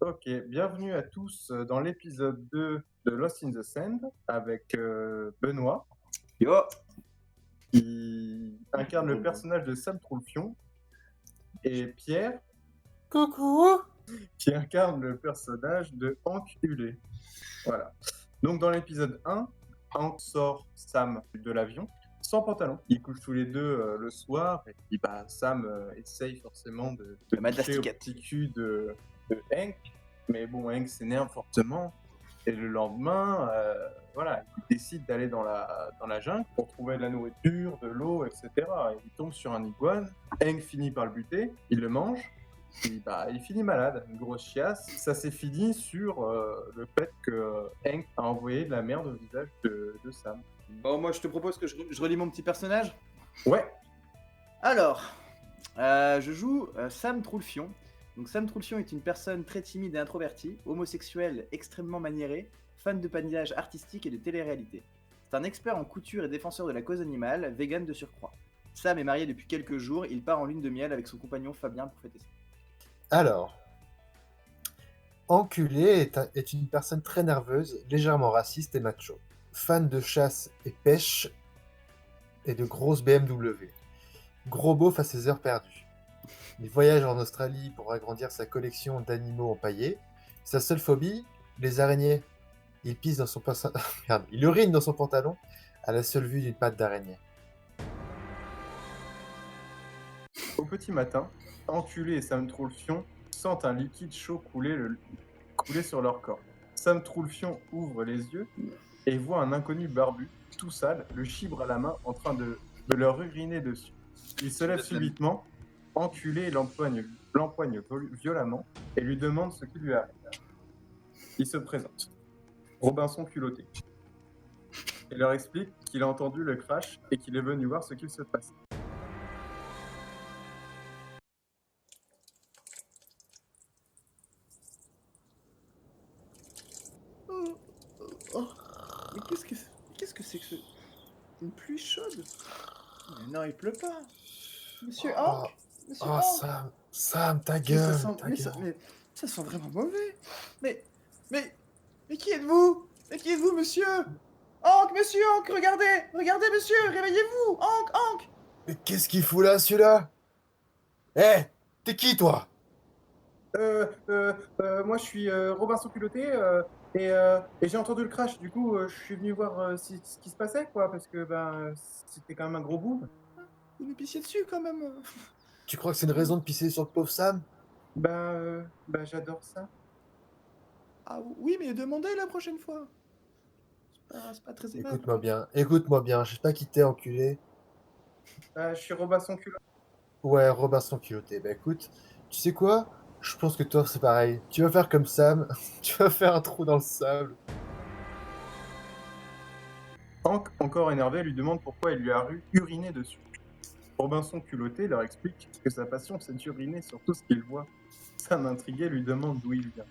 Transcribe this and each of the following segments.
Ok, bienvenue à tous dans l'épisode 2 de Lost in the Sand avec Benoît Yo! qui incarne le personnage de Sam Troulfion et Pierre Coucou. qui incarne le personnage de Hank Hulé. Voilà. Donc dans l'épisode 1, Hank sort Sam de l'avion sans pantalon. Ils couchent tous les deux le soir et puis Sam essaye forcément de mettre la toucher au stickette. petit cul de Hank. Mais bon, Hank s'énerve fortement. Et le lendemain, voilà, il décide d'aller dans la jungle pour trouver de la nourriture, de l'eau, etc. Et il tombe sur un iguane. Hank finit par le buter, il le mange. Puis, il finit malade, une grosse chiasse. Ça s'est fini sur le fait que Hank a envoyé de la merde au visage de Sam. Bon, moi je te propose que je relis mon petit personnage. Ouais, Alors, je joue Sam Troulfion. Donc Sam Troulfion est une personne très timide et introvertie, homosexuel extrêmement maniéré, fan de patinage artistique et de télé-réalité. C'est un expert en couture et défenseur de la cause animale, vegan de surcroît. Sam est marié depuis quelques jours, il part en lune de miel avec son compagnon Fabien pour fêter ça. Alors, Enculé est une personne très nerveuse, légèrement raciste et macho. Fan de chasse et pêche et de grosses BMW. Gros beauf à ses heures perdues. Il voyage en Australie pour agrandir sa collection d'animaux empaillés. Sa seule phobie, les araignées. Il pisse dans son Merde, il urine dans son pantalon à la seule vue d'une patte d'araignée. au petit matin, Enculé et Sam Troulfion sentent un liquide chaud couler sur leur corps. Sam Troulfion ouvre les yeux et voit un inconnu barbu, tout sale, le chibre à la main, en train de leur uriner dessus. Il se lève subitement, Enculé l'empoigne violemment et lui demande ce qui lui arrive. Il se présente. Robinson culotté. Il leur explique qu'il a entendu le crash et qu'il est venu voir ce qu'il se passe. Mais qu'est-ce que c'est que ce... Une pluie chaude? Mais non, il pleut pas. Monsieur Hank? Monsieur Oh, Hank? Sam, ta Ça gueule, sent, ta mais, gueule. mais ça sent vraiment mauvais. Mais, mais, mais qui êtes-vous? Mais qui êtes-vous, monsieur? Hank, monsieur Hank, regardez, monsieur, réveillez-vous, Hank. Mais qu'est-ce qu'il fout là, celui-là? Eh, t'es qui, toi? Moi je suis Robinson culotté et j'ai entendu le crash. Du coup, je suis venu voir ce qui se passait, quoi, parce que c'était quand même un gros boom. Vous me pissiez dessus quand même. Tu crois que c'est une raison de pisser sur le pauvre Sam? J'adore ça. Ah oui, mais demandez la prochaine fois. C'est pas très aimable. Écoute-moi bien, je sais pas qui t'es, enculé. Je suis Robinson culotté. Ouais, Robinson culotté. Bah écoute, tu sais quoi? Je pense que toi, c'est pareil. Tu vas faire comme Sam, tu vas faire un trou dans le sable. Hank, encore énervé, lui demande pourquoi il lui a uriné dessus. Robinson culotté leur explique que sa passion c'est d'uriner sur tout ce qu'il voit. Sam intrigué lui demande d'où il vient.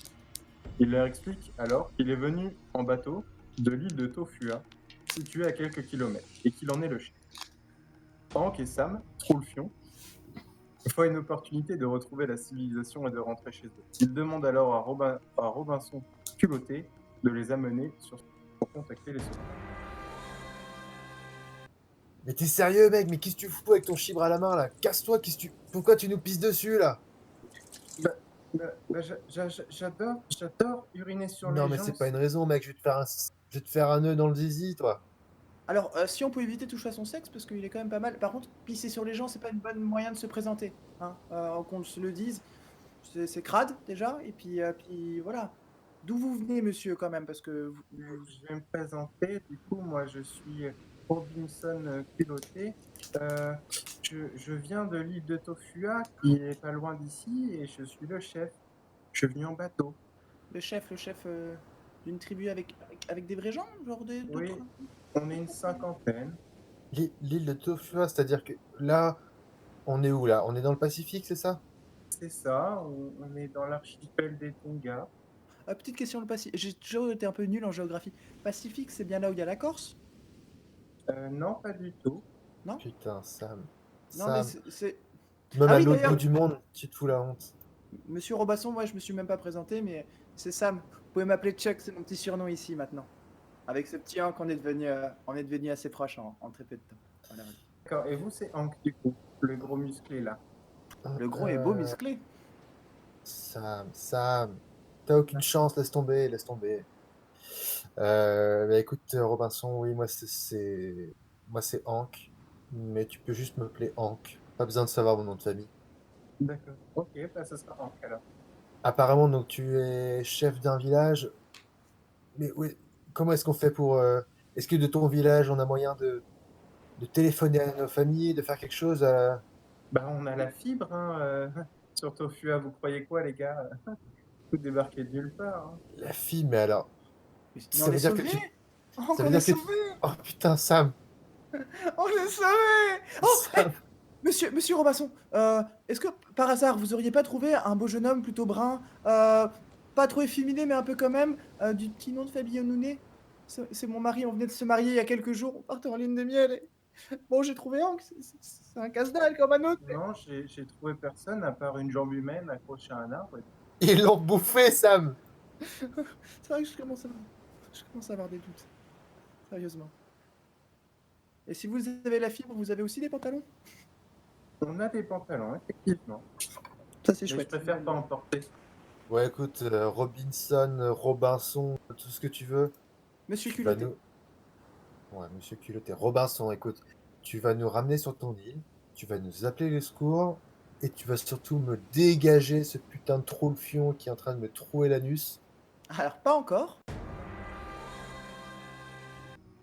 Il leur explique alors qu'il est venu en bateau de l'île de Tofua, située à quelques kilomètres, et qu'il en est le chef. Hank et Sam, Troulfion, voient une opportunité de retrouver la civilisation et de rentrer chez eux. Ils demandent alors à Robinson culotté de les amener pour contacter les secours. Mais t'es sérieux, mec? Mais qu'est-ce que tu fous avec ton chibre à la main, là? Casse-toi, pourquoi tu nous pisses dessus, là? J'adore uriner sur Non, les mais gens. c'est pas une raison, mec. Je vais te faire un nœud dans le zizi, toi. Alors, si on peut éviter toucher à son sexe, parce qu'il est quand même pas mal. Par contre, pisser sur les gens, c'est pas une bonne moyen de se présenter. Hein. Qu'on se le dise, c'est crade déjà. Et puis voilà. D'où vous venez, monsieur, quand même, parce que Je vais me présenter. Du coup, moi, je suis Robinson culotté. Je viens de l'île de Tofua, qui est pas loin d'ici, et je suis le chef. Je suis venu en bateau. le chef d'une tribu avec des vrais gens, genre Oui, d'autres. on est une cinquantaine. L'île de Tofua, c'est-à-dire que là, on est où, là? On est dans le Pacifique, c'est ça? C'est ça, on est dans l'archipel des Tonga. Petite question, le Pacifique. J'ai toujours été un peu nul en géographie. Pacifique, c'est bien là où il y a la Corse? Non, pas du tout. Non? Putain, Sam. Non, mais Sam. c'est. Même Ah à oui, l'autre bout d'ailleurs. du monde, tu te fous la honte. Monsieur Robasson, moi je me suis même pas présenté, mais c'est Sam. Vous pouvez m'appeler Chuck, c'est mon petit surnom ici maintenant. Avec ce petit Hank, on est devenu assez proches en très peu de temps. Voilà. D'accord, et vous, c'est Hank, du coup, le gros musclé là. Le gros est beau, Euh, musclé. Sam, t'as aucune chance, laisse tomber, laisse tomber. Bah écoute, Robinson, oui, moi c'est Hank, mais tu peux juste m'appeler Hank. Pas besoin de savoir mon nom de famille. D'accord. Ok, bah ça sera Hank alors. Apparemment, donc tu es chef d'un village, mais oui, comment est-ce qu'on fait pour... Est-ce que de ton village, on a moyen de téléphoner à nos familles, de faire quelque chose Bah, on a la fibre, hein. Sur Tofua, vous croyez quoi, les gars? Vous débarquez de nulle part, hein. la fille, mais alors, Mais on ça l'est veut dire que sauvé. tu... Hank, Ça veut on est dire que sauvé. tu... Oh putain, Sam, On l'est sauvé. Oh, Sam. Monsieur Robasson, est-ce que par hasard vous auriez pas trouvé un beau jeune homme plutôt brun, pas trop efféminé mais un peu quand même, du petit nom de Fabien Nounet? C'est mon mari, on venait de se marier il y a quelques jours, on partait en lune de miel et bon j'ai trouvé Hank, c'est un casse-dalle comme un autre. Non, j'ai trouvé personne à part une jambe humaine accrochée à un arbre. Ils l'ont bouffé, Sam. C'est vrai que je commence à avoir des doutes, sérieusement. Et si vous avez la fibre, vous avez aussi des pantalons? On a des pantalons, effectivement. Ça c'est Mais je chouette. préfère pas en porter. Ouais, écoute, Robinson, tout ce que tu veux. Monsieur Tu vas culotté. nous... Ouais, monsieur culotté. Robinson, écoute, tu vas nous ramener sur ton île, tu vas nous appeler les secours, et tu vas surtout me dégager ce putain de trou le fion qui est en train de me trouer l'anus. Alors pas encore,